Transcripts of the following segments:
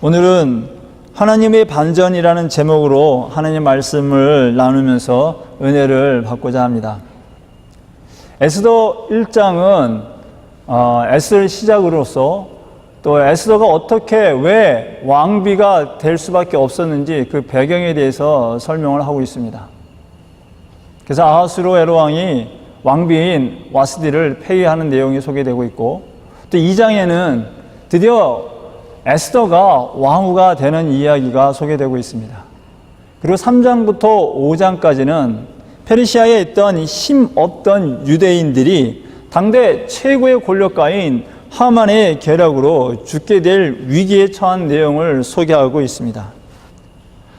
오늘은 하나님의 반전이라는 제목으로 하나님 말씀을 나누면서 은혜를 받고자 합니다. 에스더 1장은 에스더를 시작으로서 또 에스더가 어떻게 왜 왕비가 될 수밖에 없었는지 그 배경에 대해서 설명을 하고 있습니다. 그래서 아하수에로 왕이 왕비인 와스디를 폐위하는 내용이 소개되고 있고, 또 2장에는 드디어 에스더가 왕후가 되는 이야기가 소개되고 있습니다. 그리고 3장부터 5장까지는 페르시아에 있던 힘없던 유대인들이 당대 최고의 권력가인 하만의 계략으로 죽게 될 위기에 처한 내용을 소개하고 있습니다.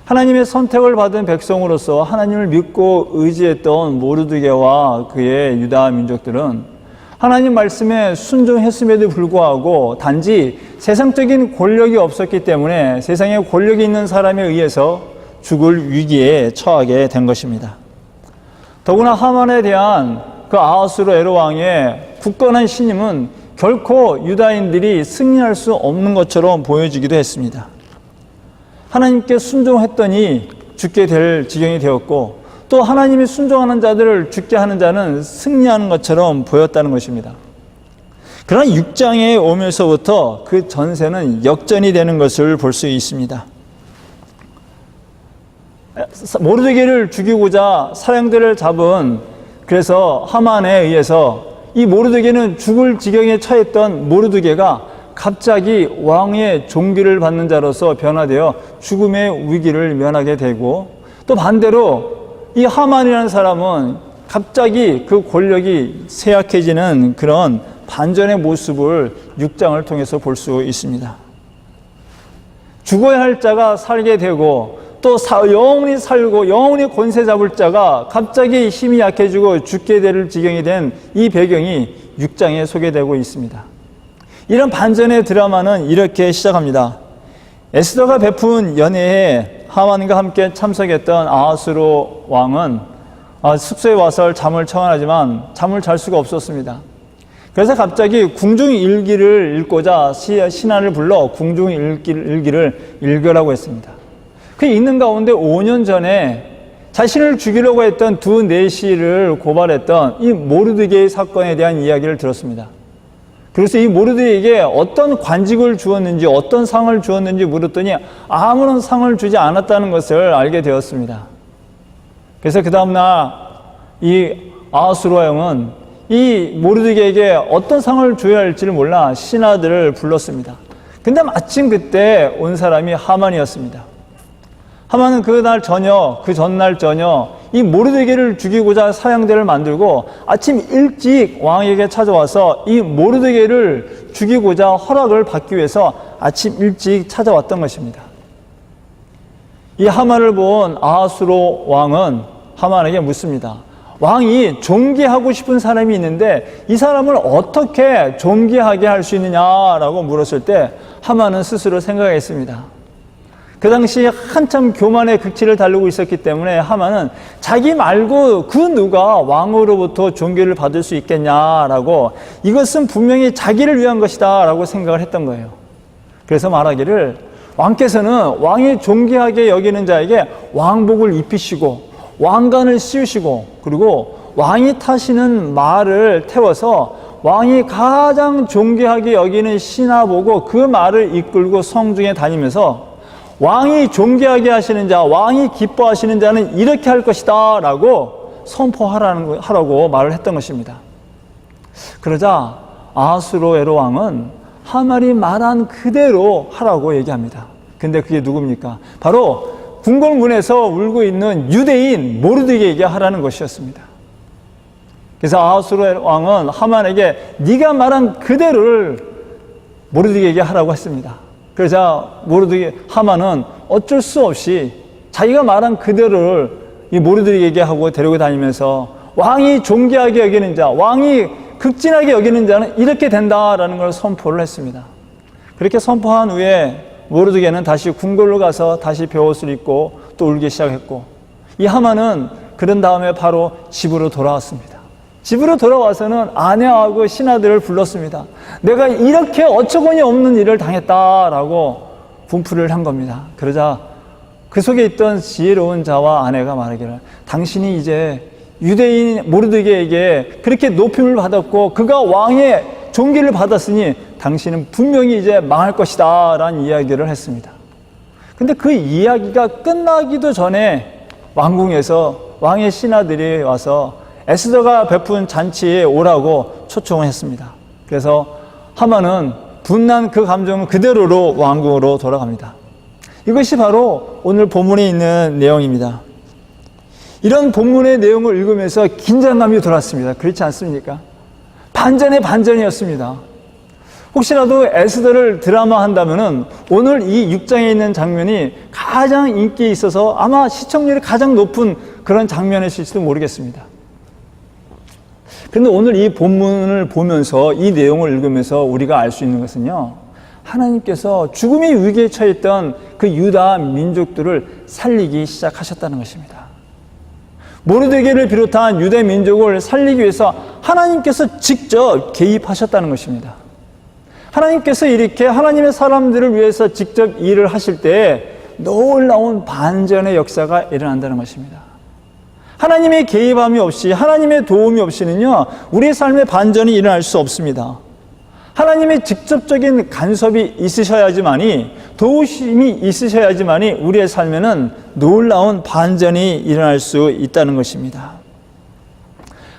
하나님의 선택을 받은 백성으로서 하나님을 믿고 의지했던 모르드게와 그의 유다 민족들은 하나님 말씀에 순종했음에도 불구하고 단지 세상적인 권력이 없었기 때문에 세상에 권력이 있는 사람에 의해서 죽을 위기에 처하게 된 것입니다. 더구나 하만에 대한 그 아하수에로 왕의 굳건한 신임은 결코 유다인들이 승리할 수 없는 것처럼 보여지기도 했습니다. 하나님께 순종했더니 죽게 될 지경이 되었고, 또 하나님이 순종하는 자들을 죽게 하는 자는 승리하는 것처럼 보였다는 것입니다. 그러나 6장에 오면서부터 그 전세는 역전이 되는 것을 볼 수 있습니다. 모르드게를 죽이고자 사령들을 잡은, 그래서 하만에 의해서 이 모르드게는 죽을 지경에 처했던 모르드게가 갑자기 왕의 존귀를 받는 자로서 변화되어 죽음의 위기를 면하게 되고, 또 반대로 이 하만이라는 사람은 갑자기 그 권력이 쇠약해지는 그런 반전의 모습을 6장을 통해서 볼 수 있습니다. 죽어야 할 자가 살게 되고, 또 영원히 살고 영원히 권세 잡을 자가 갑자기 힘이 약해지고 죽게 될 지경이 된 이 배경이 6장에 소개되고 있습니다. 이런 반전의 드라마는 이렇게 시작합니다. 에스더가 베푼 연회에 하만과 함께 참석했던 아하수에로 왕은 숙소에 와서 잠을 청하지만 잠을 잘 수가 없었습니다. 그래서 갑자기 궁중일기를 읽고자 신하를 불러 궁중일기를 읽으라고 했습니다. 그 읽는 가운데 5년 전에 자신을 죽이려고 했던 두 내시를 고발했던 이 모르드게의 사건에 대한 이야기를 들었습니다. 그래서 이 모르드게에게 어떤 관직을 주었는지, 어떤 상을 주었는지 물었더니 아무런 상을 주지 않았다는 것을 알게 되었습니다. 그래서 그 다음날 이 아하수에로 왕은 이 모르드게에게 어떤 상을 줘야 할지를 몰라 신하들을 불렀습니다. 근데 마침 그때 온 사람이 하만이었습니다. 하만은 그 전날 저녁 이 모르드게를 죽이고자 사형대를 만들고 아침 일찍 왕에게 찾아와서 이 모르드게를 죽이고자 허락을 받기 위해서 아침 일찍 찾아왔던 것입니다. 이 하만을 본 아하수에로 왕은 하만에게 묻습니다. 왕이 존귀하고 싶은 사람이 있는데 이 사람을 어떻게 존귀하게 할 수 있느냐라고 물었을 때 하만은 스스로 생각했습니다. 그 당시 한참 교만의 극치를 달리고 있었기 때문에 하만은 자기 말고 그 누가 왕으로부터 존귀를 받을 수 있겠냐라고, 이것은 분명히 자기를 위한 것이다 라고 생각을 했던 거예요. 그래서 말하기를, 왕께서는 왕이 존귀하게 여기는 자에게 왕복을 입히시고 왕관을 씌우시고, 그리고 왕이 타시는 말을 태워서 왕이 가장 존귀하게 여기는 신하 보고 그 말을 이끌고 성중에 다니면서 왕이 존귀하게 하시는 자, 왕이 기뻐하시는 자는 이렇게 할 것이다 라고 선포하라고 말을 했던 것입니다. 그러자 아하수에로 왕은 하만이 말한 그대로 하라고 얘기합니다. 근데 그게 누굽니까? 바로 궁궐문에서 울고 있는 유대인 모르드게에게 하라는 것이었습니다. 그래서 아하수에로 왕은 하만에게 네가 말한 그대로를 모르드게에게 하라고 했습니다. 그러자 하만은 어쩔 수 없이 자기가 말한 그대로를 이 모르드게에게 하고 데리고 다니면서 왕이 존귀하게 여기는 자, 왕이 극진하게 여기는 자는 이렇게 된다라는 걸 선포를 했습니다. 그렇게 선포한 후에 모르드게는 다시 궁궐로 가서 다시 베옷을 입고 또 울기 시작했고, 이 하만은 그런 다음에 바로 집으로 돌아왔습니다. 집으로 돌아와서는 아내하고 신하들을 불렀습니다. 내가 이렇게 어처구니 없는 일을 당했다라고 분풀이를 한 겁니다. 그러자 그 속에 있던 지혜로운 자와 아내가 말하기를, 당신이 이제 유대인 모르드게에게 그렇게 높임을 받았고 그가 왕의 존귀를 받았으니 당신은 분명히 이제 망할 것이다 라는 이야기를 했습니다. 근데 그 이야기가 끝나기도 전에 왕궁에서 왕의 신하들이 와서 에스더가 베푼 잔치에 오라고 초청을 했습니다. 그래서 하만은 분난 그 감정은 그대로로 왕궁으로 돌아갑니다. 이것이 바로 오늘 본문에 있는 내용입니다. 이런 본문의 내용을 읽으면서 긴장감이 돌았습니다. 그렇지 않습니까? 반전의 반전이었습니다. 혹시라도 에스더를 드라마한다면은 오늘 이 6장에 있는 장면이 가장 인기에 있어서 아마 시청률이 가장 높은 그런 장면이실지도 모르겠습니다. 그런데 오늘 이 본문을 보면서 이 내용을 읽으면서 우리가 알 수 있는 것은요, 하나님께서 죽음의 위기에 처했던 그 유다 민족들을 살리기 시작하셨다는 것입니다. 모르드게를 비롯한 유대 민족을 살리기 위해서 하나님께서 직접 개입하셨다는 것입니다. 하나님께서 이렇게 하나님의 사람들을 위해서 직접 일을 하실 때 놀라운 반전의 역사가 일어난다는 것입니다. 하나님의 개입함이 없이, 하나님의 도움이 없이는요, 우리의 삶에 반전이 일어날 수 없습니다. 하나님의 직접적인 간섭이 있으셔야지만이, 도우심이 있으셔야지만이 우리의 삶에는 놀라운 반전이 일어날 수 있다는 것입니다.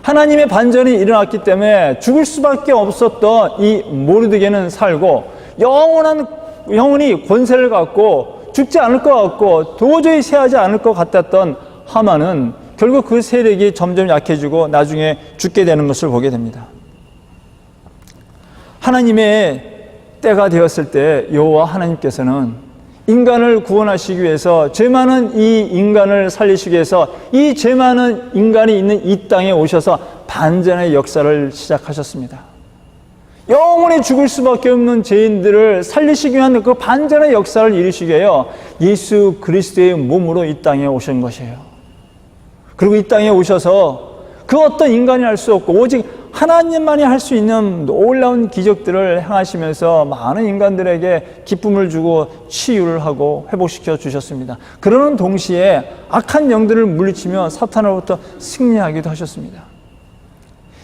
하나님의 반전이 일어났기 때문에 죽을 수밖에 없었던 이 모르드게는 살고, 영원히 권세를 갖고 죽지 않을 것 같고 도저히 세하지 않을 것 같았던 하만은 결국 그 세력이 점점 약해지고 나중에 죽게 되는 것을 보게 됩니다. 하나님의 때가 되었을 때 여호와 하나님께서는 인간을 구원하시기 위해서, 죄 많은 이 인간을 살리시기 위해서 이 죄 많은 인간이 있는 이 땅에 오셔서 반전의 역사를 시작하셨습니다. 영원히 죽을 수밖에 없는 죄인들을 살리시기 위한 그 반전의 역사를 이루시기 위하여 예수 그리스도의 몸으로 이 땅에 오신 것이에요. 그리고 이 땅에 오셔서 그 어떤 인간이 할 수 없고 오직 하나님만이 할 수 있는 놀라운 기적들을 행하시면서 많은 인간들에게 기쁨을 주고 치유를 하고 회복시켜 주셨습니다. 그러는 동시에 악한 영들을 물리치며 사탄으로부터 승리하기도 하셨습니다.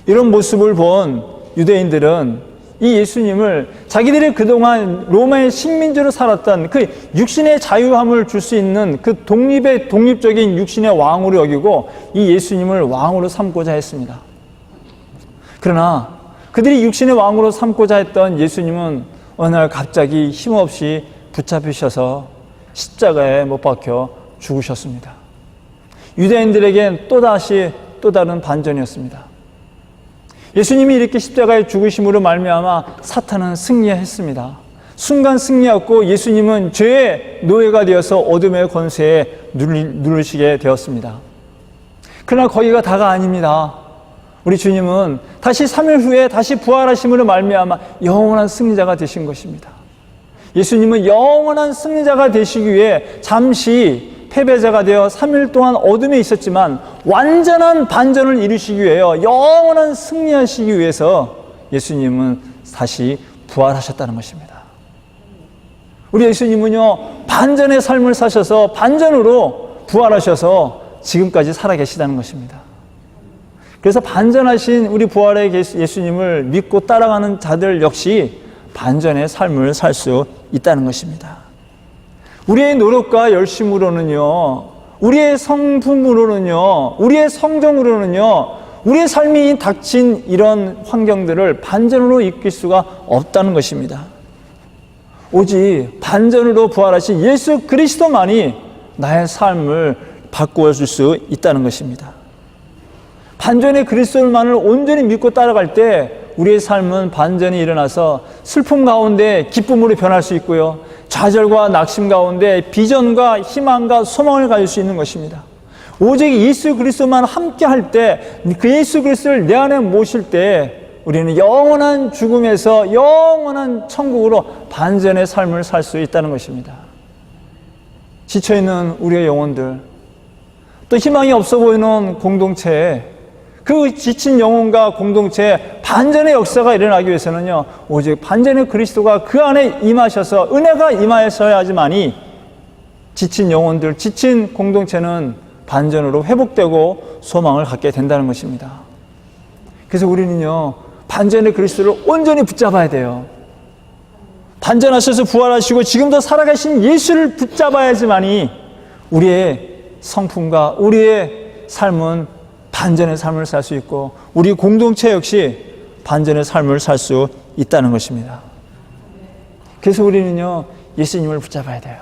이런 모습을 본 유대인들은 이 예수님을 자기들이 그동안 로마의 식민지로 살았던 그 육신의 자유함을 줄 수 있는 그 독립적인 육신의 왕으로 여기고 이 예수님을 왕으로 삼고자 했습니다. 그러나 그들이 육신의 왕으로 삼고자 했던 예수님은 어느 날 갑자기 힘없이 붙잡히셔서 십자가에 못 박혀 죽으셨습니다. 유대인들에겐 또 다른 반전이었습니다. 예수님이 이렇게 십자가에 죽으심으로 말미암아 사탄은 승리했습니다. 순간 승리했고 예수님은 죄의 노예가 되어서 어둠의 권세에 누르시게 되었습니다. 그러나 거기가 다가 아닙니다. 우리 주님은 다시 3일 후에 다시 부활하심으로 말미암아 영원한 승리자가 되신 것입니다. 예수님은 영원한 승리자가 되시기 위해 잠시 패배자가 되어 3일 동안 어둠에 있었지만 완전한 반전을 이루시기 위하여 영원한 승리하시기 위해서 예수님은 다시 부활하셨다는 것입니다. 우리 예수님은요, 반전의 삶을 사셔서 반전으로 부활하셔서 지금까지 살아계시다는 것입니다. 그래서 반전하신 우리 부활의 예수님을 믿고 따라가는 자들 역시 반전의 삶을 살 수 있다는 것입니다. 우리의 노력과 열심으로는요, 우리의 성품으로는요, 우리의 성정으로는요, 우리의 삶이 닥친 이런 환경들을 반전으로 이끌 수가 없다는 것입니다. 오직 반전으로 부활하신 예수 그리스도만이 나의 삶을 바꾸어 줄 수 있다는 것입니다. 반전의 그리스도만을 온전히 믿고 따라갈 때 우리의 삶은 반전이 일어나서 슬픔 가운데 기쁨으로 변할 수 있고요, 좌절과 낙심 가운데 비전과 희망과 소망을 가질 수 있는 것입니다. 오직 예수 그리스도만 함께 할 때, 그 예수 그리스도를 내 안에 모실 때 우리는 영원한 죽음에서 영원한 천국으로 반전의 삶을 살 수 있다는 것입니다. 지쳐있는 우리의 영혼들, 또 희망이 없어 보이는 공동체에 그 지친 영혼과 공동체 반전의 역사가 일어나기 위해서는요, 오직 반전의 그리스도가 그 안에 임하셔서 은혜가 임하셔야지만이 지친 영혼들, 지친 공동체는 반전으로 회복되고 소망을 갖게 된다는 것입니다. 그래서 우리는요, 반전의 그리스도를 온전히 붙잡아야 돼요. 반전하셔서 부활하시고 지금도 살아가신 예수를 붙잡아야지만이 우리의 성품과 우리의 삶은 반전의 삶을 살 수 있고 우리 공동체 역시 반전의 삶을 살 수 있다는 것입니다. 그래서 우리는요, 예수님을 붙잡아야 돼요.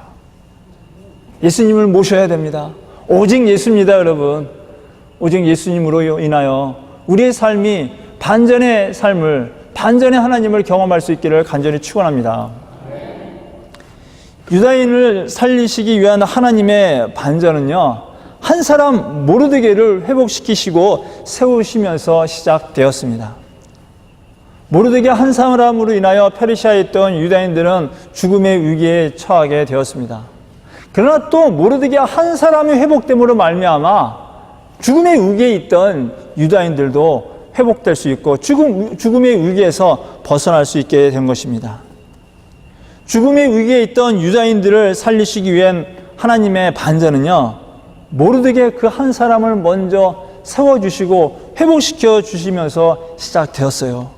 예수님을 모셔야 됩니다. 오직 예수입니다, 여러분. 오직 예수님으로 인하여 우리의 삶이 반전의 삶을, 반전의 하나님을 경험할 수 있기를 간절히 축원합니다. 유다인을 살리시기 위한 하나님의 반전은요, 한 사람 모르드게를 회복시키시고 세우시면서 시작되었습니다. 모르드게 한 사람으로 인하여 페르시아에 있던 유다인들은 죽음의 위기에 처하게 되었습니다. 그러나 또 모르드게 한 사람의 회복됨으로 말미암아 죽음의 위기에 있던 유다인들도 회복될 수 있고 죽음의 위기에서 벗어날 수 있게 된 것입니다. 죽음의 위기에 있던 유다인들을 살리시기 위한 하나님의 반전은요, 모르드게 그 한 사람을 먼저 세워주시고 회복시켜 주시면서 시작되었어요.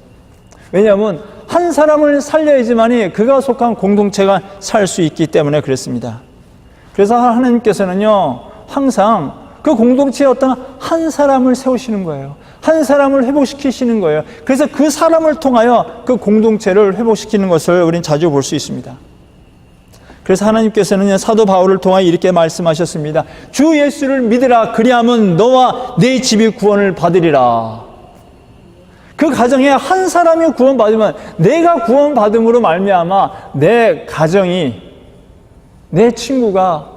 왜냐하면 한 사람을 살려야지만이 그가 속한 공동체가 살 수 있기 때문에 그랬습니다. 그래서 하나님께서는요, 항상 그 공동체에 어떤 한 사람을 세우시는 거예요. 한 사람을 회복시키시는 거예요. 그래서 그 사람을 통하여 그 공동체를 회복시키는 것을 우리는 자주 볼 수 있습니다. 그래서 하나님께서는 사도 바울을 통하여 이렇게 말씀하셨습니다. 주 예수를 믿으라. 그리하면 너와 네 집이 구원을 받으리라. 그 가정에 한 사람이 구원받으면 내가 구원받음으로 말미암아 내 가정이, 내 친구가,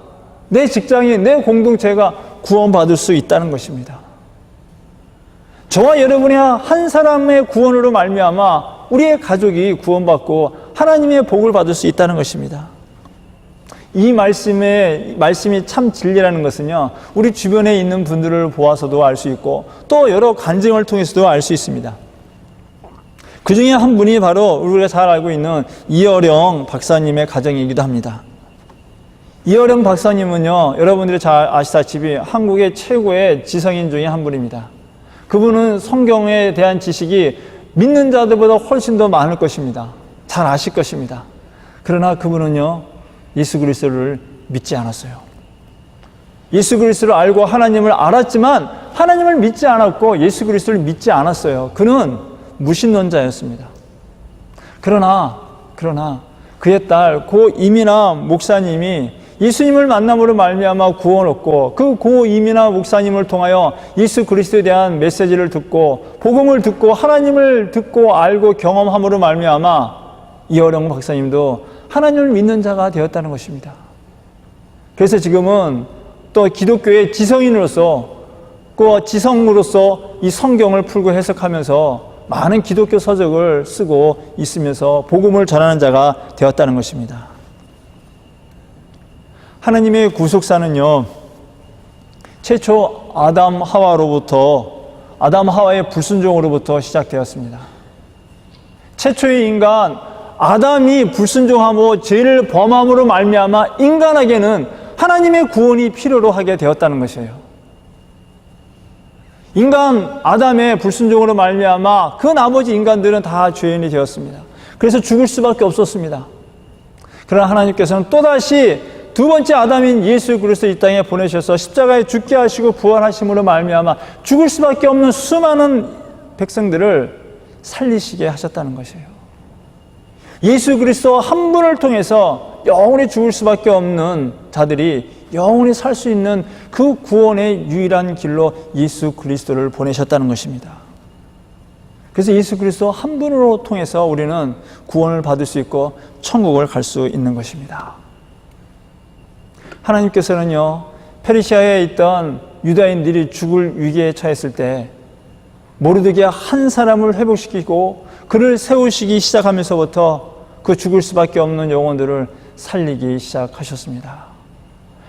내 직장이, 내 공동체가 구원받을 수 있다는 것입니다. 저와 여러분이 한 사람의 구원으로 말미암아 우리의 가족이 구원받고 하나님의 복을 받을 수 있다는 것입니다. 이 말씀이 참 진리라는 것은요, 우리 주변에 있는 분들을 보아서도 알 수 있고 또 여러 간증을 통해서도 알 수 있습니다. 그 중에 한 분이 바로 우리가 잘 알고 있는 이어령 박사님의 가정이기도 합니다. 이어령 박사님은요, 여러분들이 잘 아시다시피 한국의 최고의 지성인 중에 한 분입니다. 그분은 성경에 대한 지식이 믿는 자들보다 훨씬 더 많을 것입니다. 잘 아실 것입니다. 그러나 그분은요, 예수 그리스도를 믿지 않았어요. 예수 그리스도를 알고 하나님을 알았지만 하나님을 믿지 않았고 예수 그리스도를 믿지 않았어요. 그는 무신론자였습니다. 그러나 그의 딸 고 이민아 목사님이 예수님을 만남으로 말미암아 구원 얻고 그 고 이민아 목사님을 통하여 예수 그리스도에 대한 메시지를 듣고 복음을 듣고 하나님을 듣고 알고 경험함으로 말미암아 이어령 박사님도 하나님을 믿는 자가 되었다는 것입니다. 그래서 지금은 또 기독교의 지성인으로서, 그 지성으로서 이 성경을 풀고 해석하면서 많은 기독교 서적을 쓰고 있으면서 복음을 전하는 자가 되었다는 것입니다. 하나님의 구속사는요, 최초 아담 하와의 불순종으로부터 시작되었습니다. 최초의 인간 아담이 불순종하고 죄를 범함으로 말미암아 인간에게는 하나님의 구원이 필요로 하게 되었다는 것이에요. 인간 아담의 불순종으로 말미암아 그 나머지 인간들은 다 죄인이 되었습니다. 그래서 죽을 수밖에 없었습니다. 그러나 하나님께서는 또다시 두 번째 아담인 예수 그리스도 이 땅에 보내셔서 십자가에 죽게 하시고 부활하심으로 말미암아 죽을 수밖에 없는 수많은 백성들을 살리시게 하셨다는 것이에요. 예수 그리스도 한 분을 통해서 영원히 죽을 수밖에 없는 자들이 영원히 살 수 있는 그 구원의 유일한 길로 예수 그리스도를 보내셨다는 것입니다. 그래서 예수 그리스도 한 분으로 통해서 우리는 구원을 받을 수 있고 천국을 갈 수 있는 것입니다. 하나님께서는요, 페르시아에 있던 유다인들이 죽을 위기에 처했을 때 모르드게 한 사람을 회복시키고 그를 세우시기 시작하면서부터 그 죽을 수밖에 없는 영혼들을 살리기 시작하셨습니다.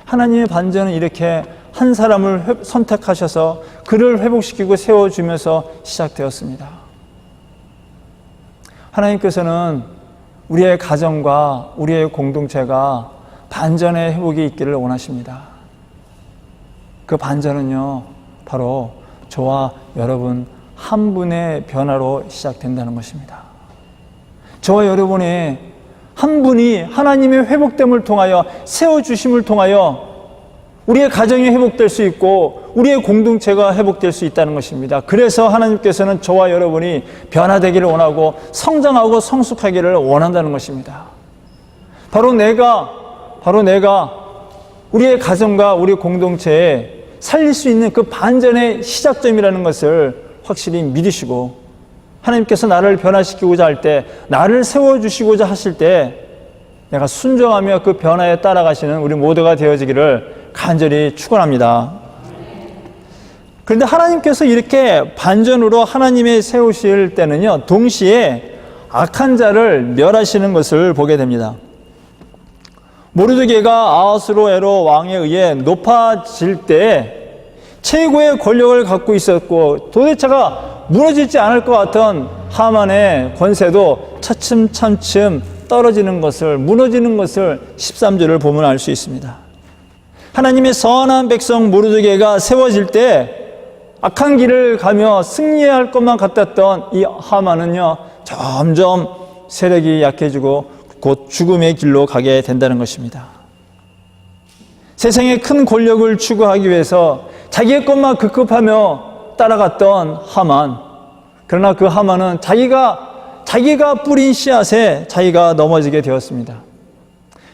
하나님의 반전은 이렇게 한 사람을 선택하셔서 그를 회복시키고 세워주면서 시작되었습니다. 하나님께서는 우리의 가정과 우리의 공동체가 반전의 회복이 있기를 원하십니다. 그 반전은요, 바로 저와 여러분 한 분의 변화로 시작된다는 것입니다. 저와 여러분의 한 분이 하나님의 회복됨을 통하여, 세워주심을 통하여 우리의 가정이 회복될 수 있고 우리의 공동체가 회복될 수 있다는 것입니다. 그래서 하나님께서는 저와 여러분이 변화되기를 원하고 성장하고 성숙하기를 원한다는 것입니다. 바로 내가 우리의 가정과 우리 공동체에 살릴 수 있는 그 반전의 시작점이라는 것을 확실히 믿으시고, 하나님께서 나를 변화시키고자 할 때, 나를 세워주시고자 하실 때 내가 순종하며 그 변화에 따라가시는 우리 모두가 되어지기를 간절히 축원합니다. 그런데 하나님께서 이렇게 반전으로 하나님의 세우실 때는요, 동시에 악한 자를 멸하시는 것을 보게 됩니다. 모르드게가 아하스로에로 왕에 의해 높아질 때 최고의 권력을 갖고 있었고 도대체가 무너지지 않을 것 같은 하만의 권세도 차츰차츰 떨어지는 것을, 무너지는 것을 13절을 보면 알 수 있습니다. 하나님의 선한 백성 모르드게가 세워질 때 악한 길을 가며 승리할 것만 같았던 이 하만은요, 점점 세력이 약해지고 곧 죽음의 길로 가게 된다는 것입니다. 세상의 큰 권력을 추구하기 위해서 자기의 것만 급급하며 따라갔던 하만, 그러나 그 하만은 자기가 뿌린 씨앗에 자기가 넘어지게 되었습니다.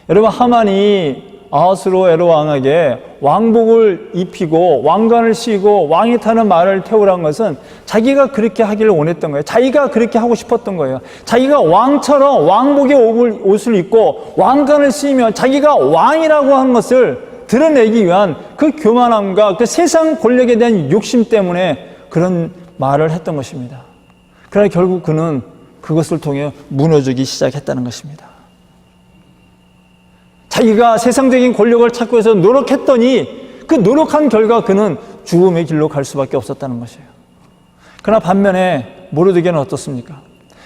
여러분, 하만이 아하스로에로 왕에게 왕복을 입히고 왕관을 씌우고 왕이 타는 말을 태우라는 것은 자기가 그렇게 하기를 원했던 거예요. 자기가 그렇게 하고 싶었던 거예요. 자기가 왕처럼 왕복의 옷을 입고 왕관을 씌우며 자기가 왕이라고 한 것을 드러내기 위한 그 교만함과 그 세상 권력에 대한 욕심 때문에 그런 말을 했던 것입니다. 그러나 결국 그는 그것을 통해 무너지기 시작했다는 것입니다. 자기가 세상적인 권력을 찾고 해서 노력했더니 그 노력한 결과 그는 죽음의 길로 갈 수밖에 없었다는 것이에요. 그러나 반면에 모르드게는 어떻습니까?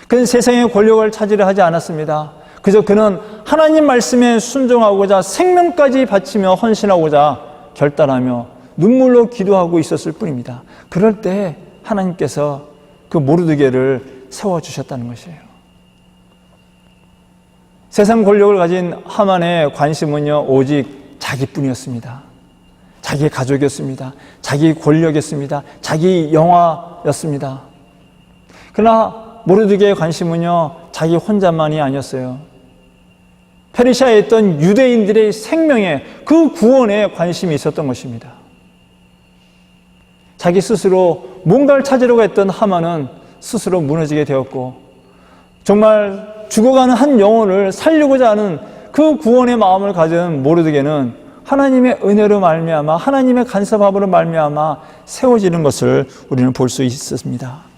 그는 세상의 권력을 찾으려 하지 않았습니다. 그저 그는 하나님 말씀에 순종하고자 생명까지 바치며 헌신하고자 결단하며 눈물로 기도하고 있었을 뿐입니다. 그럴 때 하나님께서 그 모르드게를 세워주셨다는 것이에요. 세상 권력을 가진 하만의 관심은요, 오직 자기뿐이었습니다. 자기 가족이었습니다. 자기 권력이었습니다. 자기 영화였습니다. 그러나 모르드게의 관심은요, 자기 혼자만이 아니었어요. 페르시아에 있던 유대인들의 생명에, 그 구원에 관심이 있었던 것입니다. 자기 스스로 뭔가를 찾으려고 했던 하만은 스스로 무너지게 되었고, 정말 죽어가는 한 영혼을 살리고자 하는 그 구원의 마음을 가진 모르드게는 하나님의 은혜로 말미암아, 하나님의 간섭함으로 말미암아 세워지는 것을 우리는 볼 수 있습니다.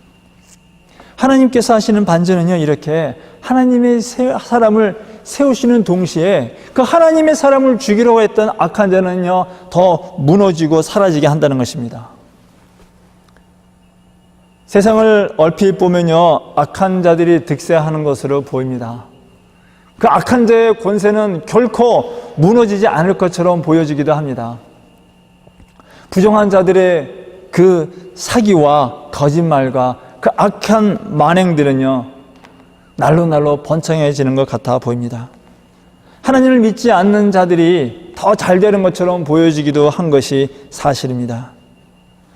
하나님께서 하시는 반전은요, 이렇게 하나님의 사람을 세우시는 동시에 그 하나님의 사람을 죽이려고 했던 악한 자는요, 더 무너지고 사라지게 한다는 것입니다. 세상을 얼핏 보면요, 악한 자들이 득세하는 것으로 보입니다. 그 악한 자의 권세는 결코 무너지지 않을 것처럼 보여지기도 합니다. 부정한 자들의 그 사기와 거짓말과 그 악한 만행들은요, 날로 번창해지는 것 같아 보입니다. 하나님을 믿지 않는 자들이 더 잘 되는 것처럼 보여지기도 한 것이 사실입니다.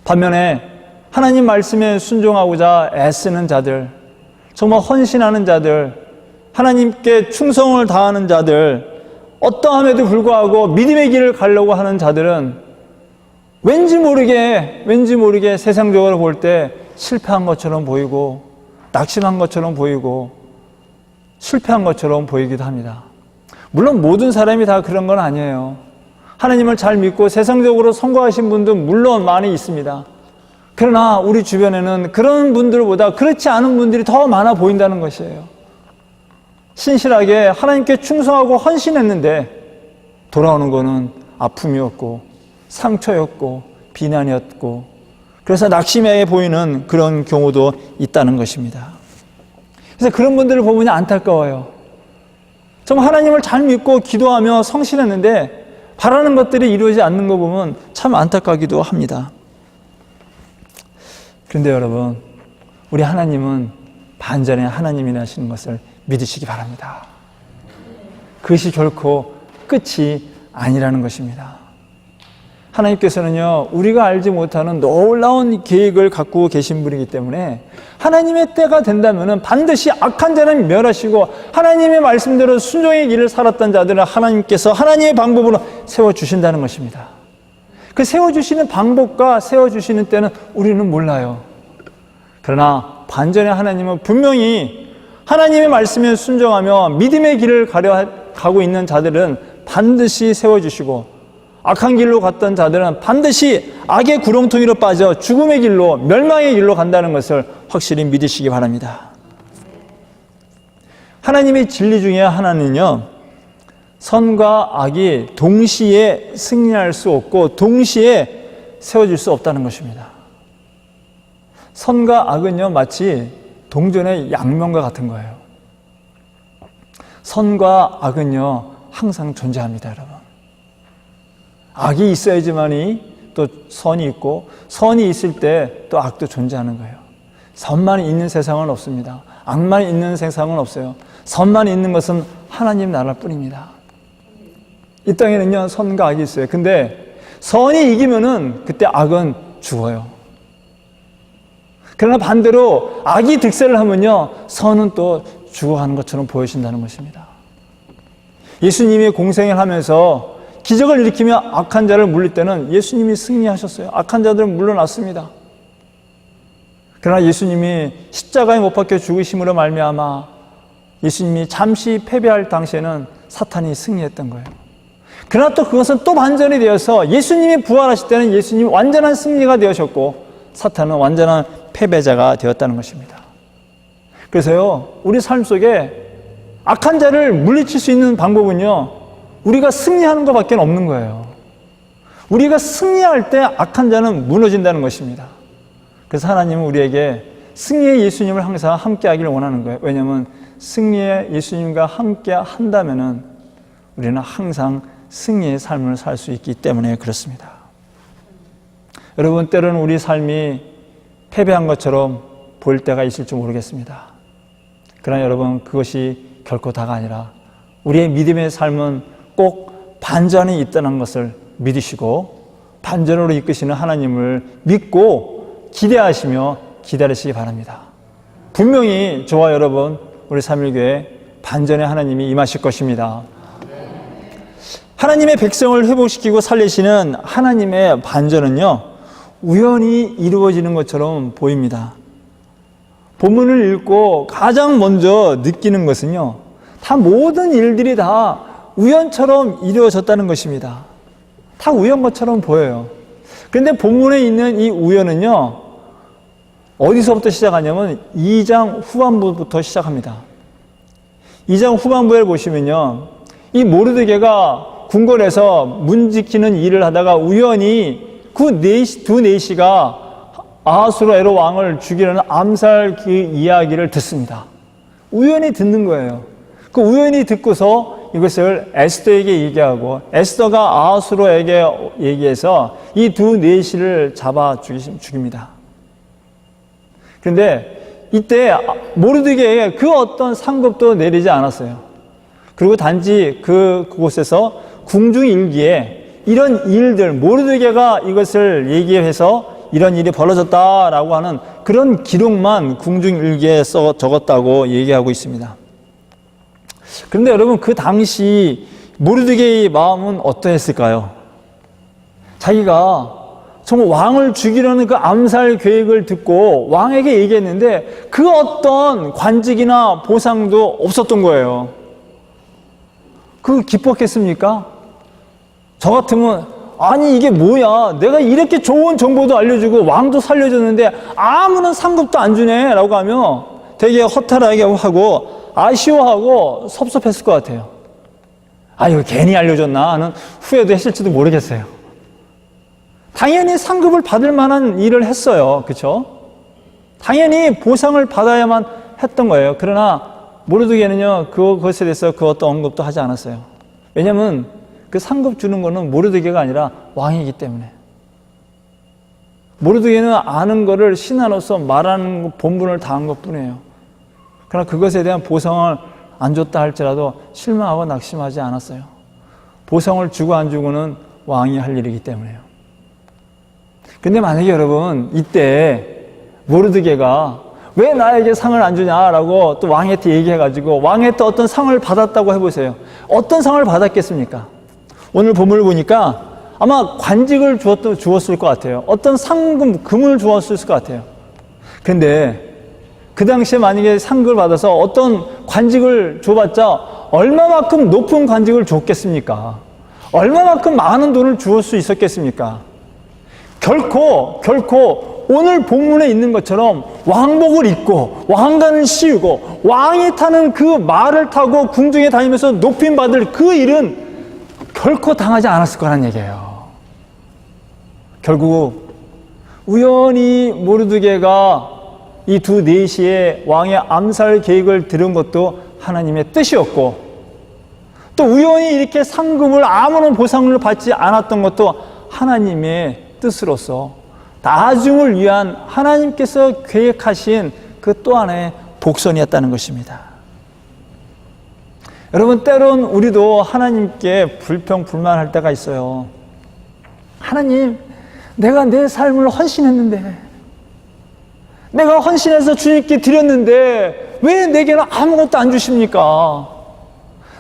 반면에 하나님 말씀에 순종하고자 애쓰는 자들, 정말 헌신하는 자들, 하나님께 충성을 다하는 자들, 어떠함에도 불구하고 믿음의 길을 가려고 하는 자들은 왠지 모르게 세상적으로 볼 때 실패한 것처럼 보이고 낙심한 것처럼 보이고 실패한 것처럼 보이기도 합니다. 물론 모든 사람이 다 그런 건 아니에요. 하나님을 잘 믿고 세상적으로 성공하신 분도 물론 많이 있습니다. 그러나 우리 주변에는 그런 분들보다 그렇지 않은 분들이 더 많아 보인다는 것이에요. 신실하게 하나님께 충성하고 헌신했는데 돌아오는 거는 아픔이었고 상처였고 비난이었고 그래서 낙심해 보이는 그런 경우도 있다는 것입니다. 그래서 그런 분들을 보면 안타까워요. 정말 하나님을 잘 믿고 기도하며 성실했는데 바라는 것들이 이루어지지 않는 거 보면 참 안타깝기도 합니다. 그런데 여러분, 우리 하나님은 반전의 하나님이라시는 것을 믿으시기 바랍니다. 그것이 결코 끝이 아니라는 것입니다. 하나님께서는요, 우리가 알지 못하는 놀라운 계획을 갖고 계신 분이기 때문에 하나님의 때가 된다면 반드시 악한 자는 멸하시고 하나님의 말씀대로 순종의 길을 살았던 자들은 하나님께서 하나님의 방법으로 세워주신다는 것입니다. 그 세워주시는 방법과 세워주시는 때는 우리는 몰라요. 그러나 반전의 하나님은 분명히 하나님의 말씀에 순종하며 믿음의 길을 가고 있는 자들은 반드시 세워주시고 악한 길로 갔던 자들은 반드시 악의 구렁텅이로 빠져 죽음의 길로 멸망의 길로 간다는 것을 확실히 믿으시기 바랍니다. 하나님의 진리 중에 하나는요, 선과 악이 동시에 승리할 수 없고 동시에 세워질 수 없다는 것입니다. 선과 악은요, 마치 동전의 양면과 같은 거예요. 선과 악은요, 항상 존재합니다, 여러분. 악이 있어야지만이 또 선이 있고 선이 있을 때 또 악도 존재하는 거예요. 선만 있는 세상은 없습니다. 악만 있는 세상은 없어요. 선만 있는 것은 하나님 나라뿐입니다. 이 땅에는요, 선과 악이 있어요. 근데 선이 이기면은 그때 악은 죽어요. 그러나 반대로 악이 득세를 하면요, 선은 또 죽어가는 것처럼 보여진다는 것입니다. 예수님이 공생을 하면서 기적을 일으키며 악한 자를 물릴 때는 예수님이 승리하셨어요. 악한 자들은 물러났습니다. 그러나 예수님이 십자가에 못 박혀 죽으심으로 말미암아 예수님이 잠시 패배할 당시에는 사탄이 승리했던 거예요. 그러나 또 그것은 또 반전이 되어서 예수님이 부활하실 때는 예수님이 완전한 승리가 되셨고 사탄은 완전한 패배자가 되었다는 것입니다. 그래서요, 우리 삶 속에 악한 자를 물리칠 수 있는 방법은요, 우리가 승리하는 것밖에 없는 거예요. 우리가 승리할 때 악한 자는 무너진다는 것입니다. 그래서 하나님은 우리에게 승리의 예수님을 항상 함께 하기를 원하는 거예요. 왜냐하면 승리의 예수님과 함께 한다면 우리는 항상 승리의 삶을 살 수 있기 때문에 그렇습니다. 여러분, 때로는 우리 삶이 패배한 것처럼 보일 때가 있을지 모르겠습니다. 그러나 여러분, 그것이 결코 다가 아니라 우리의 믿음의 삶은 꼭 반전이 있다는 것을 믿으시고 반전으로 이끄시는 하나님을 믿고 기대하시며 기다리시기 바랍니다. 분명히 저와 여러분, 우리 3.1교회 반전의 하나님이 임하실 것입니다. 하나님의 백성을 회복시키고 살리시는 하나님의 반전은요, 우연히 이루어지는 것처럼 보입니다. 본문을 읽고 가장 먼저 느끼는 것은요, 다 모든 일들이 다 우연처럼 이루어졌다는 것입니다. 다 우연 것처럼 보여요. 그런데 본문에 있는 이 우연은요, 어디서부터 시작하냐면 2장 후반부부터 시작합니다. 2장 후반부에 보시면요, 이 모르드게가 궁궐에서 문 지키는 일을 하다가 우연히 두 내시가 아하수에로 왕을 죽이려는 암살 그 이야기를 듣습니다. 우연히 듣는 거예요. 그 우연히 듣고서 이것을 에스더에게 얘기하고 에스더가 아하수로에게 얘기해서 이 두 내시를 잡아 죽입니다. 그런데 이때 모르드게에게 그 어떤 상급도 내리지 않았어요. 그리고 단지 그곳에서 궁중일기에 이런 일들, 모르드게가 이것을 얘기해서 이런 일이 벌어졌다라고 하는 그런 기록만 궁중일기에 적었다고 얘기하고 있습니다. 그런데 여러분, 그 당시 모르드게의 마음은 어떠했을까요? 자기가 정말 왕을 죽이려는 그 암살 계획을 듣고 왕에게 얘기했는데 그 어떤 관직이나 보상도 없었던 거예요. 그 기뻤겠습니까? 저 같으면 아니 이게 뭐야, 내가 이렇게 좋은 정보도 알려주고 왕도 살려줬는데 아무런 상급도 안 주네 라고 하며 되게 허탈하게 하고 아쉬워하고 섭섭했을 것 같아요. 이거 괜히 알려줬나 하는 후회도 했을지도 모르겠어요. 당연히 상급을 받을 만한 일을 했어요. 그렇죠? 당연히 보상을 받아야만 했던 거예요. 그러나 모르드게는요, 그것에 대해서 그 어떤 언급도 하지 않았어요. 왜냐하면 그 상급 주는 거는 모르드게가 아니라 왕이기 때문에. 모르드게는 아는 거를 신하로서 말하는 본분을 다한 것 뿐이에요. 그러나 그것에 대한 보상을 안 줬다 할지라도 실망하고 낙심하지 않았어요. 보상을 주고 안 주고는 왕이 할 일이기 때문에요. 근데 만약에 여러분, 이때 모르드게가 왜 나에게 상을 안 주냐라고 또 왕한테 얘기해가지고 왕한테 어떤 상을 받았다고 해보세요. 어떤 상을 받았겠습니까? 오늘 본문을 보니까 아마 관직을 주었을 것 같아요. 어떤 상금, 금을 주었을 것 같아요. 근데 그 당시에 만약에 상급을 받아서 어떤 관직을 줘봤자 얼마만큼 높은 관직을 줬겠습니까? 얼마만큼 많은 돈을 주을 수 있었겠습니까? 결코 오늘 본문에 있는 것처럼 왕복을 입고 왕관을 씌우고 왕이 타는 그 말을 타고 궁중에 다니면서 높임받을 그 일은 결코 당하지 않았을 거란 얘기예요. 결국 우연히 모르드게가 이 두 내시의 왕의 암살 계획을 들은 것도 하나님의 뜻이었고, 또 우연히 이렇게 상급을 아무런 보상을 받지 않았던 것도 하나님의 뜻으로서 나중을 위한 하나님께서 계획하신 그 또 하나의 복선이었다는 것입니다. 여러분, 때론 우리도 하나님께 불평불만할 때가 있어요. 하나님, 내가 내 삶을 헌신했는데, 내가 헌신해서 주님께 드렸는데 왜 내게는 아무것도 안 주십니까?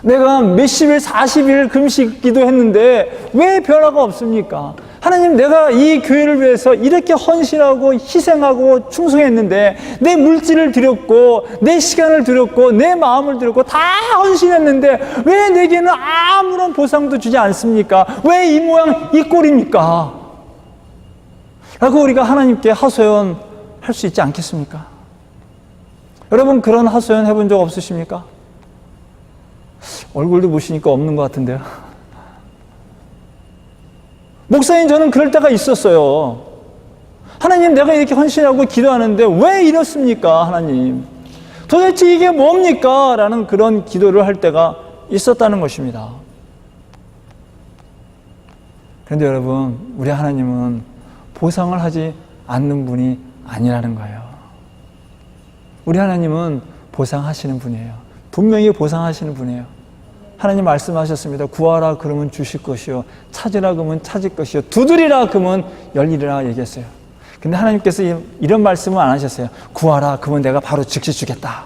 내가 몇십일, 40일 금식 기도했는데 왜 변화가 없습니까? 하나님, 내가 이 교회를 위해서 이렇게 헌신하고 희생하고 충성했는데 내 물질을 드렸고 내 시간을 드렸고 내 마음을 드렸고 다 헌신했는데 왜 내게는 아무런 보상도 주지 않습니까? 왜 이 모양 이 꼴입니까? 라고 우리가 하나님께 하소연 할 수 있지 않겠습니까? 여러분, 그런 하소연 해본 적 없으십니까? 얼굴도 보시니까 없는 것 같은데요. 목사님, 저는 그럴 때가 있었어요. 하나님, 내가 이렇게 헌신하고 기도하는데 왜 이렇습니까? 하나님, 도대체 이게 뭡니까? 라는 그런 기도를 할 때가 있었다는 것입니다. 그런데 여러분, 우리 하나님은 보상을 하지 않는 분이 아니라는 거예요. 우리 하나님은 보상하시는 분이에요. 분명히 보상하시는 분이에요. 하나님 말씀하셨습니다. 구하라 그러면 주실 것이요, 찾으라 그러면 찾을 것이요, 두드리라 그러면 열리리라 얘기했어요. 근데 하나님께서 이런 말씀은 안 하셨어요. 구하라 그러면 내가 바로 즉시 주겠다.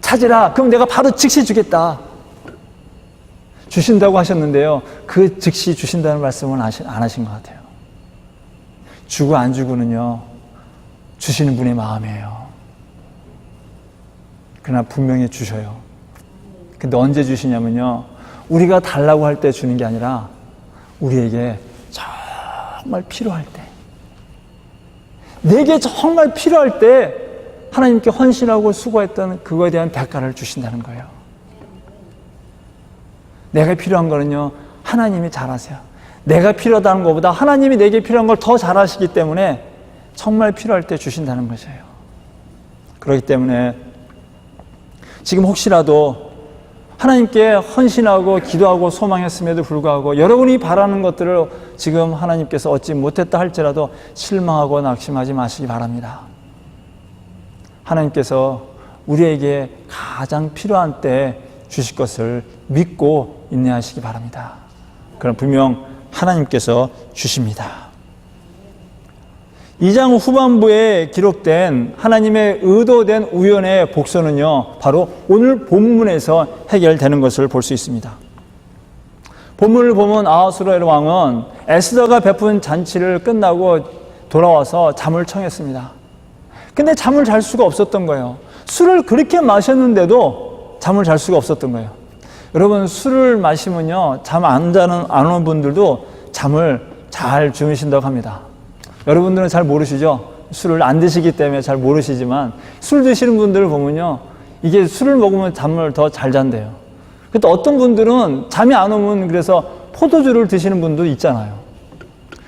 찾으라 그럼 내가 바로 즉시 주겠다. 주신다고 하셨는데요, 그 즉시 주신다는 말씀은 안 하신 것 같아요. 주고 안 주고는요, 주시는 분의 마음이에요. 그러나 분명히 주셔요. 근데 언제 주시냐면요, 우리가 달라고 할 때 주는 게 아니라 우리에게 정말 필요할 때, 내게 정말 필요할 때 하나님께 헌신하고 수고했던 그거에 대한 대가를 주신다는 거예요. 내가 필요한 거는요, 하나님이 잘 아세요. 내가 필요하다는 것보다 하나님이 내게 필요한 걸 더 잘 아시기 때문에 정말 필요할 때 주신다는 것이에요. 그렇기 때문에 지금 혹시라도 하나님께 헌신하고 기도하고 소망했음에도 불구하고 여러분이 바라는 것들을 지금 하나님께서 얻지 못했다 할지라도 실망하고 낙심하지 마시기 바랍니다. 하나님께서 우리에게 가장 필요한 때 주실 것을 믿고 인내하시기 바랍니다. 그럼 분명 하나님께서 주십니다. 2장 후반부에 기록된 하나님의 의도된 우연의 복선은요, 바로 오늘 본문에서 해결되는 것을 볼 수 있습니다. 본문을 보면 아하수에로 왕은 에스더가 베푼 잔치를 끝나고 돌아와서 잠을 청했습니다. 근데 잠을 잘 수가 없었던 거예요. 술을 그렇게 마셨는데도 잠을 잘 수가 없었던 거예요. 여러분, 술을 마시면요, 잠 안 오는 분들도 잠을 잘 주무신다고 합니다. 여러분들은 잘 모르시죠? 술을 안 드시기 때문에 잘 모르시지만 술 드시는 분들을 보면요, 이게 술을 먹으면 잠을 더 잘 잔대요. 근데 어떤 분들은 잠이 안 오면 그래서 포도주를 드시는 분도 있잖아요.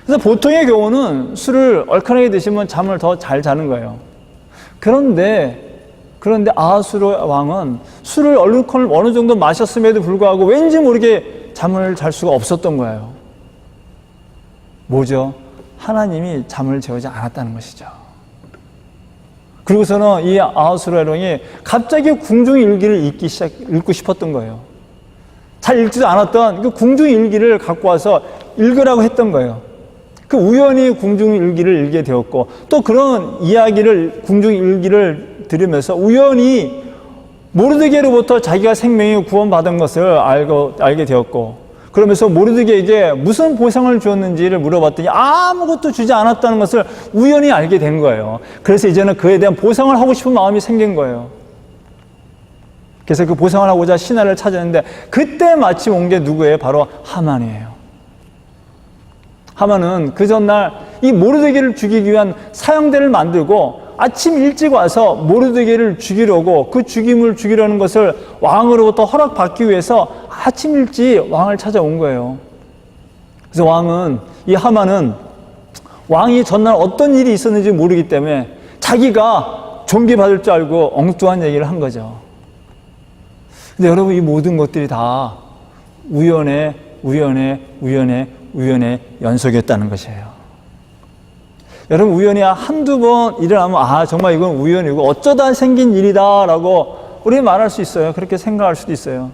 그래서 보통의 경우는 술을 얼큰하게 드시면 잠을 더 잘 자는 거예요. 그런데 아하수르 왕은 술을 어느 정도 마셨음에도 불구하고 왠지 모르게 잠을 잘 수가 없었던 거예요. 뭐죠? 하나님이 잠을 재우지 않았다는 것이죠. 그리고서는 이 아하수르 왕이 갑자기 궁중일기를 읽고 싶었던 거예요. 잘 읽지도 않았던 그 궁중일기를 갖고 와서 읽으라고 했던 거예요. 그 우연히 궁중일기를 읽게 되었고, 또 그런 이야기를, 궁중일기를 들으면서 우연히 모르드게로부터 자기가 생명이 구원받은 것을 알게 되었고, 그러면서 모르드게에게 무슨 보상을 주었는지를 물어봤더니 아무것도 주지 않았다는 것을 우연히 알게 된 거예요. 그래서 이제는 그에 대한 보상을 하고 싶은 마음이 생긴 거예요. 그래서 그 보상을 하고자 신하를 찾았는데, 그때 마침 온 게 누구예요? 바로 하만이에요. 하만은 그 전날 이 모르드게를 죽이기 위한 사형대를 만들고 아침 일찍 와서 모르드게를 죽이려고, 그 죽임을 죽이려는 것을 왕으로부터 허락받기 위해서 아침 일찍 왕을 찾아온 거예요. 그래서 이 하만은 왕이 전날 어떤 일이 있었는지 모르기 때문에 자기가 존귀받을 줄 알고 엉뚱한 얘기를 한 거죠. 근데 여러분, 이 모든 것들이 다 우연의 연속이었다는 것이에요. 여러분, 우연히 한두 번 일어나면 정말 이건 우연이고 어쩌다 생긴 일이다 라고 우리 말할 수 있어요. 그렇게 생각할 수도 있어요.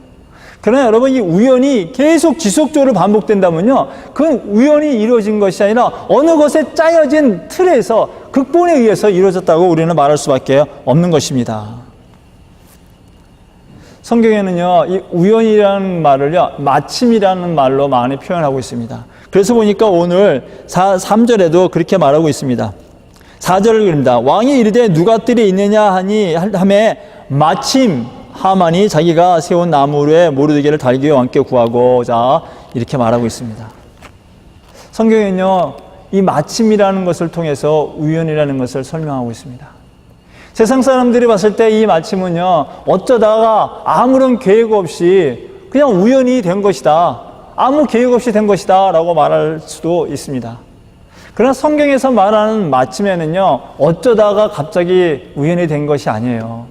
그러나 여러분, 이 우연이 계속 지속적으로 반복된다면요, 그건 우연히 이루어진 것이 아니라 어느 것에 짜여진 틀에서, 극본에 의해서 이루어졌다고 우리는 말할 수밖에 없는 것입니다. 성경에는요, 이 우연이라는 말을요, 마침이라는 말로 많이 표현하고 있습니다. 그래서 보니까 오늘 3절에도 그렇게 말하고 있습니다. 4절을 그립니다. 왕이 이르되 누가 뜰에 있느냐 하매 마침 하만이 자기가 세운 나무에 모르드게를 달기 위해 왕께 구하고자, 이렇게 말하고 있습니다. 성경에는요, 이 마침이라는 것을 통해서 우연이라는 것을 설명하고 있습니다. 세상 사람들이 봤을 때 이 마침은요, 어쩌다가 아무런 계획 없이 그냥 우연히 된 것이다, 아무 계획 없이 된 것이다 라고 말할 수도 있습니다. 그러나 성경에서 말하는 마침에는요, 어쩌다가 갑자기 우연히 된 것이 아니에요.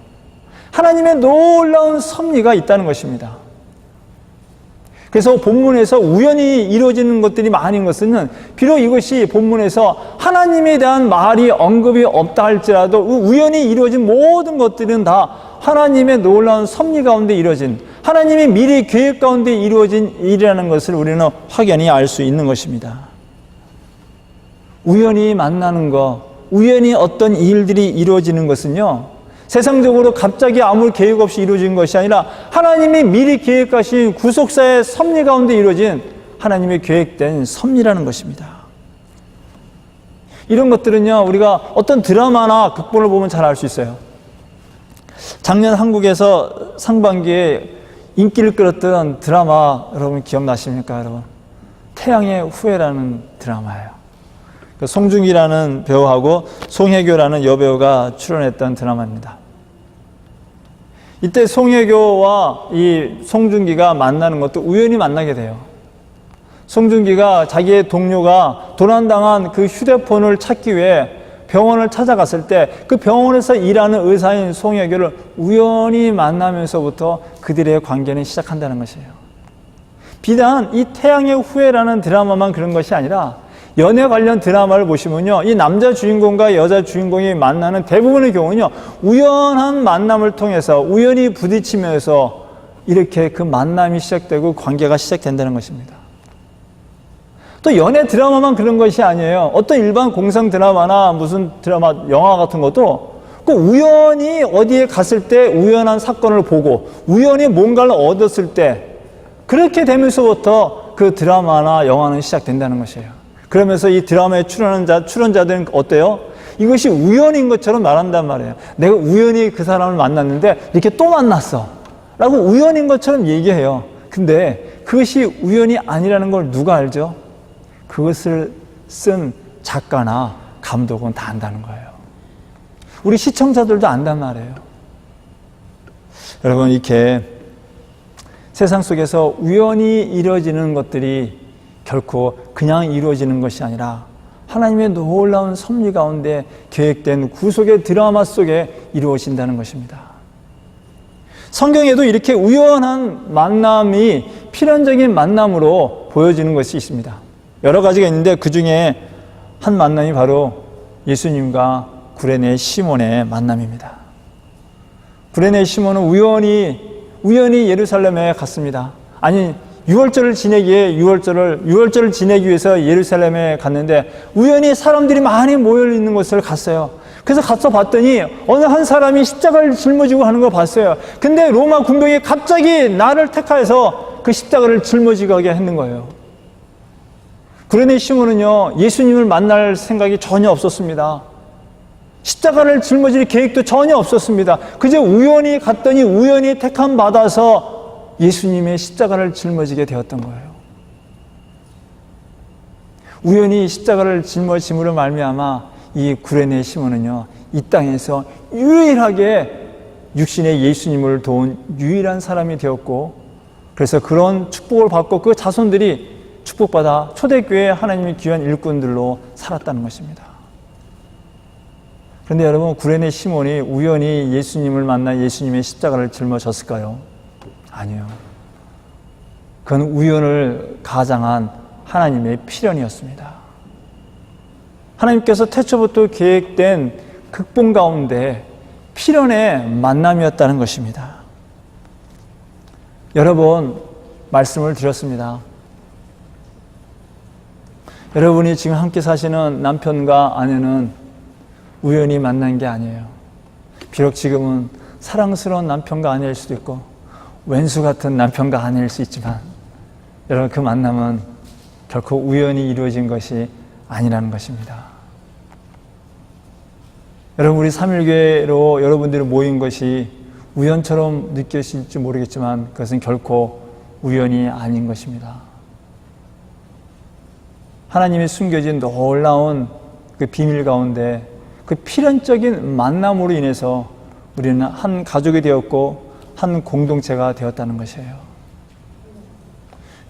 하나님의 놀라운 섭리가 있다는 것입니다. 그래서 본문에서 우연히 이루어지는 것들이 많은 것은, 비록 이것이 본문에서 하나님에 대한 말이 언급이 없다 할지라도 우연히 이루어진 모든 것들은 다 하나님의 놀라운 섭리 가운데 이루어진, 하나님의 미래 계획 가운데 이루어진 일이라는 것을 우리는 확연히 알 수 있는 것입니다. 우연히 만나는 것, 우연히 어떤 일들이 이루어지는 것은요, 세상적으로 갑자기 아무 계획 없이 이루어진 것이 아니라 하나님의 미리 계획하신 구속사의 섭리 가운데 이루어진 하나님의 계획된 섭리라는 것입니다. 이런 것들은요, 우리가 어떤 드라마나 극본을 보면 잘 알 수 있어요. 작년 한국에서 상반기에 인기를 끌었던 드라마 여러분 기억나십니까? 여러분, 태양의 후예라는 드라마예요. 송중기라는 배우하고 송혜교라는 여배우가 출연했던 드라마입니다. 이때 송혜교와 이 송중기가 만나는 것도 우연히 만나게 돼요. 송중기가 자기의 동료가 도난당한 그 휴대폰을 찾기 위해 병원을 찾아갔을 때, 그 병원에서 일하는 의사인 송혜교를 우연히 만나면서부터 그들의 관계는 시작한다는 것이에요. 비단 이 태양의 후예라는 드라마만 그런 것이 아니라 연애 관련 드라마를 보시면요, 이 남자 주인공과 여자 주인공이 만나는 대부분의 경우는요, 우연한 만남을 통해서 우연히 부딪히면서 이렇게 그 만남이 시작되고 관계가 시작된다는 것입니다. 또 연애 드라마만 그런 것이 아니에요. 어떤 일반 공상 드라마나 무슨 드라마, 영화 같은 것도 그 우연히 어디에 갔을 때 우연한 사건을 보고 우연히 뭔가를 얻었을 때, 그렇게 되면서부터 그 드라마나 영화는 시작된다는 것이에요. 그러면서 이 드라마에 출연자들은 어때요? 이것이 우연인 것처럼 말한단 말이에요. 내가 우연히 그 사람을 만났는데 이렇게 또 만났어 라고 우연인 것처럼 얘기해요. 근데 그것이 우연이 아니라는 걸 누가 알죠? 그것을 쓴 작가나 감독은 다 안다는 거예요. 우리 시청자들도 안단 말이에요. 여러분, 이렇게 세상 속에서 우연히 이루어지는 것들이 결코 그냥 이루어지는 것이 아니라 하나님의 놀라운 섭리 가운데 계획된 구속의 드라마 속에 이루어진다는 것입니다. 성경에도 이렇게 우연한 만남이 필연적인 만남으로 보여지는 것이 있습니다. 여러 가지가 있는데 그 중에 한 만남이 바로 예수님과 구레네 시몬의 만남입니다. 구레네 시몬은 우연히 예루살렘에 갔습니다. 아니, 유월절을 지내기 위해서 예루살렘에 갔는데 우연히 사람들이 많이 모여 있는 곳을 갔어요. 그래서 가서 봤더니 어느 한 사람이 십자가를 짊어지고 하는 걸 봤어요. 근데 로마 군병이 갑자기 나를 택하여서 그 십자가를 짊어지게 하게 했는 거예요. 구레네 시몬은요, 예수님을 만날 생각이 전혀 없었습니다. 십자가를 짊어질 계획도 전혀 없었습니다. 그저 우연히 갔더니 우연히 택함 받아서 예수님의 십자가를 짊어지게 되었던 거예요. 우연히 십자가를 짊어짐으로 말미암아 이 구레네 시몬은요, 이 땅에서 유일하게 육신의 예수님을 도운 유일한 사람이 되었고, 그래서 그런 축복을 받고 그 자손들이 축복받아 초대교회 하나님의 귀한 일꾼들로 살았다는 것입니다. 그런데 여러분, 구레네 시몬이 우연히 예수님을 만나 예수님의 십자가를 짊어졌을까요? 아니요. 그건 우연을 가장한 하나님의 필연이었습니다. 하나님께서 태초부터 계획된 극본 가운데 필연의 만남이었다는 것입니다. 여러 번 말씀을 드렸습니다. 여러분이 지금 함께 사시는 남편과 아내는 우연히 만난 게 아니에요. 비록 지금은 사랑스러운 남편과 아내일 수도 있고 왼수 같은 남편과 아내일 수 있지만 여러분, 그 만남은 결코 우연히 이루어진 것이 아니라는 것입니다. 여러분, 우리 삼일교회로 여러분들이 모인 것이 우연처럼 느껴질지 모르겠지만 그것은 결코 우연이 아닌 것입니다. 하나님이 숨겨진 놀라운 그 비밀 가운데 그 필연적인 만남으로 인해서 우리는 한 가족이 되었고 한 공동체가 되었다는 것이에요.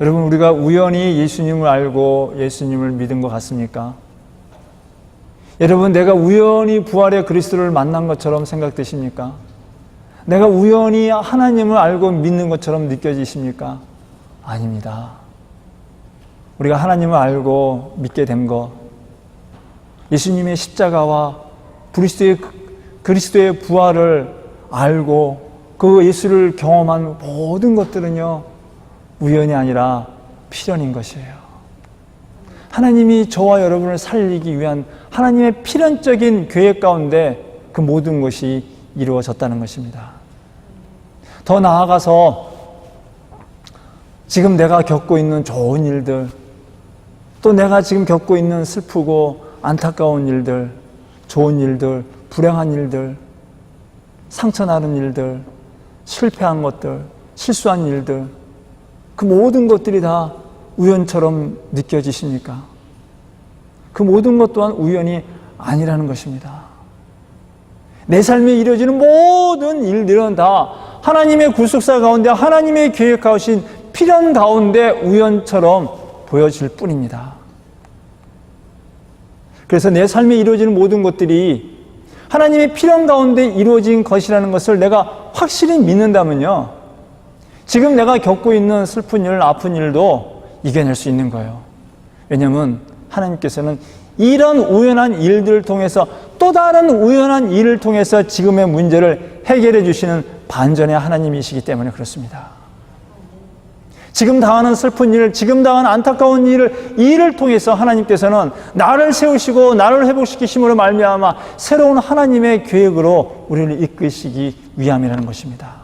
여러분, 우리가 우연히 예수님을 알고 예수님을 믿은 것 같습니까? 여러분, 내가 우연히 부활의 그리스도를 만난 것처럼 생각되십니까? 내가 우연히 하나님을 알고 믿는 것처럼 느껴지십니까? 아닙니다. 우리가 하나님을 알고 믿게 된 것, 예수님의 십자가와 그리스도의 부활을 알고 그 예수를 경험한 모든 것들은요, 우연이 아니라 필연인 것이에요. 하나님이 저와 여러분을 살리기 위한 하나님의 필연적인 계획 가운데 그 모든 것이 이루어졌다는 것입니다. 더 나아가서 지금 내가 겪고 있는 좋은 일들, 또 내가 지금 겪고 있는 슬프고 안타까운 일들, 좋은 일들, 불행한 일들, 상처나는 일들, 실패한 것들, 실수한 일들, 그 모든 것들이 다 우연처럼 느껴지십니까? 그 모든 것 또한 우연이 아니라는 것입니다. 내 삶에 이루어지는 모든 일들은 다 하나님의 구속사 가운데 하나님의 계획하신 필연 가운데 우연처럼 보여질 뿐입니다. 그래서 내 삶에 이루어지는 모든 것들이 하나님의 필연 가운데 이루어진 것이라는 것을 내가 확실히 믿는다면요, 지금 내가 겪고 있는 슬픈 일, 아픈 일도 이겨낼 수 있는 거예요. 왜냐하면 하나님께서는 이런 우연한 일들을 통해서 또 다른 우연한 일을 통해서 지금의 문제를 해결해 주시는 반전의 하나님이시기 때문에 그렇습니다. 지금 당하는 슬픈 일, 지금 당하는 안타까운 일을 통해서 하나님께서는 나를 세우시고 나를 회복시키심으로 말미암아 새로운 하나님의 계획으로 우리를 이끄시기 위함이라는 것입니다.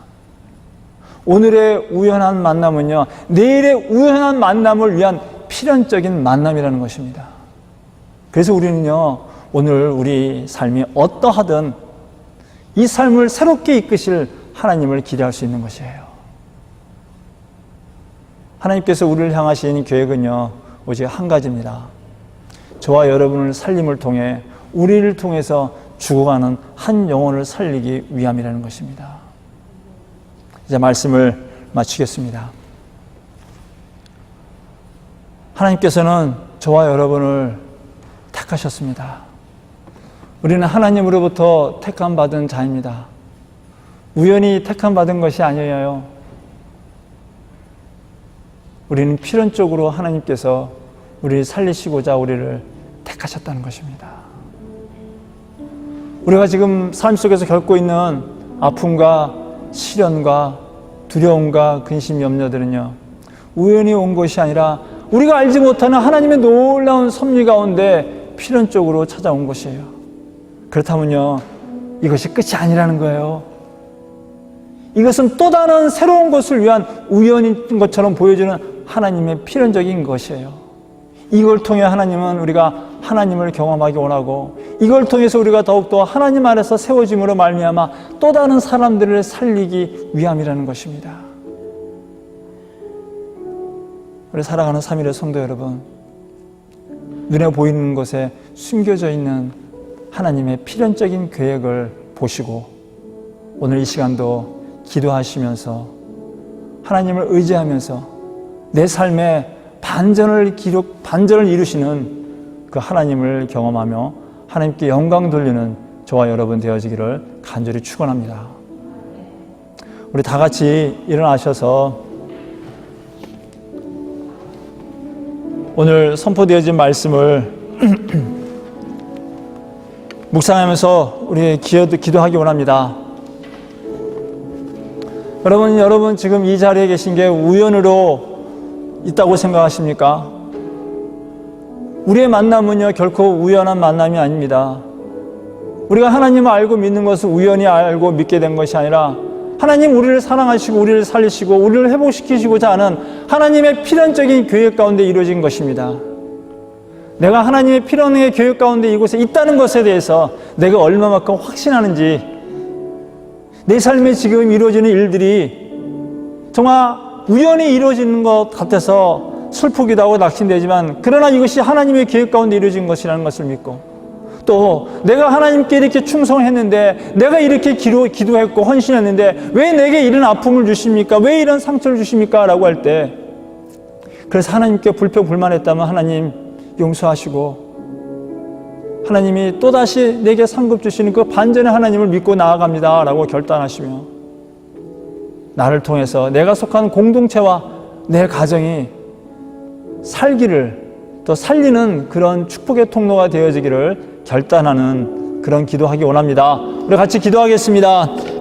오늘의 우연한 만남은요, 내일의 우연한 만남을 위한 필연적인 만남이라는 것입니다. 그래서 우리는요, 오늘 우리 삶이 어떠하든 이 삶을 새롭게 이끄실 하나님을 기대할 수 있는 것이에요. 하나님께서 우리를 향하신 계획은요, 오직 한 가지입니다. 저와 여러분을 살림을 통해 우리를 통해서 죽어가는 한 영혼을 살리기 위함이라는 것입니다. 이제 말씀을 마치겠습니다. 하나님께서는 저와 여러분을 택하셨습니다. 우리는 하나님으로부터 택함받은 자입니다. 우연히 택함받은 것이 아니에요. 우리는 필연적으로 하나님께서 우리를 살리시고자 우리를 택하셨다는 것입니다. 우리가 지금 삶 속에서 겪고 있는 아픔과 시련과 두려움과 근심, 염려들은요, 우연히 온 것이 아니라 우리가 알지 못하는 하나님의 놀라운 섭리 가운데 필연적으로 찾아온 것이에요. 그렇다면요, 이것이 끝이 아니라는 거예요. 이것은 또 다른 새로운 것을 위한 우연인 것처럼 보여주는 하나님의 필연적인 것이에요. 이걸 통해 하나님은 우리가 하나님을 경험하기 원하고, 이걸 통해서 우리가 더욱더 하나님 안에서 세워짐으로 말미암아 또 다른 사람들을 살리기 위함이라는 것입니다. 우리 살아가는 3일의 성도 여러분, 눈에 보이는 것에 숨겨져 있는 하나님의 필연적인 계획을 보시고 오늘 이 시간도 기도하시면서 하나님을 의지하면서 내 삶에 반전을 이루시는 그 하나님을 경험하며 하나님께 영광 돌리는 저와 여러분 되어지기를 간절히 축원합니다. 우리 다 같이 일어나셔서 오늘 선포되어진 말씀을 묵상하면서 우리 기도하기 원합니다. 여러분 지금 이 자리에 계신 게 우연으로 있다고 생각하십니까? 우리의 만남은요, 결코 우연한 만남이 아닙니다. 우리가 하나님을 알고 믿는 것은 우연히 알고 믿게 된 것이 아니라 하나님 우리를 사랑하시고 우리를 살리시고 우리를 회복시키시고자 하는 하나님의 필연적인 계획 가운데 이루어진 것입니다. 내가 하나님의 필연의 계획 가운데 이곳에 있다는 것에 대해서 내가 얼마만큼 확신하는지, 내 삶에 지금 이루어지는 일들이 정말 우연히 이루어지는 것 같아서 슬프기도 하고 낙심되지만, 그러나 이것이 하나님의 계획 가운데 이루어진 것이라는 것을 믿고, 또 내가 하나님께 이렇게 충성했는데, 내가 이렇게 기도했고 헌신했는데 왜 내게 이런 아픔을 주십니까? 왜 이런 상처를 주십니까? 라고 할 때, 그래서 하나님께 불평불만했다면 하나님 용서하시고 하나님이 또다시 내게 상급 주시는 그 반전의 하나님을 믿고 나아갑니다 라고 결단하시며, 나를 통해서 내가 속한 공동체와 내 가정이 살기를, 또 살리는 그런 축복의 통로가 되어지기를 결단하는 그런 기도하기 원합니다. 우리 같이 기도하겠습니다. 하나님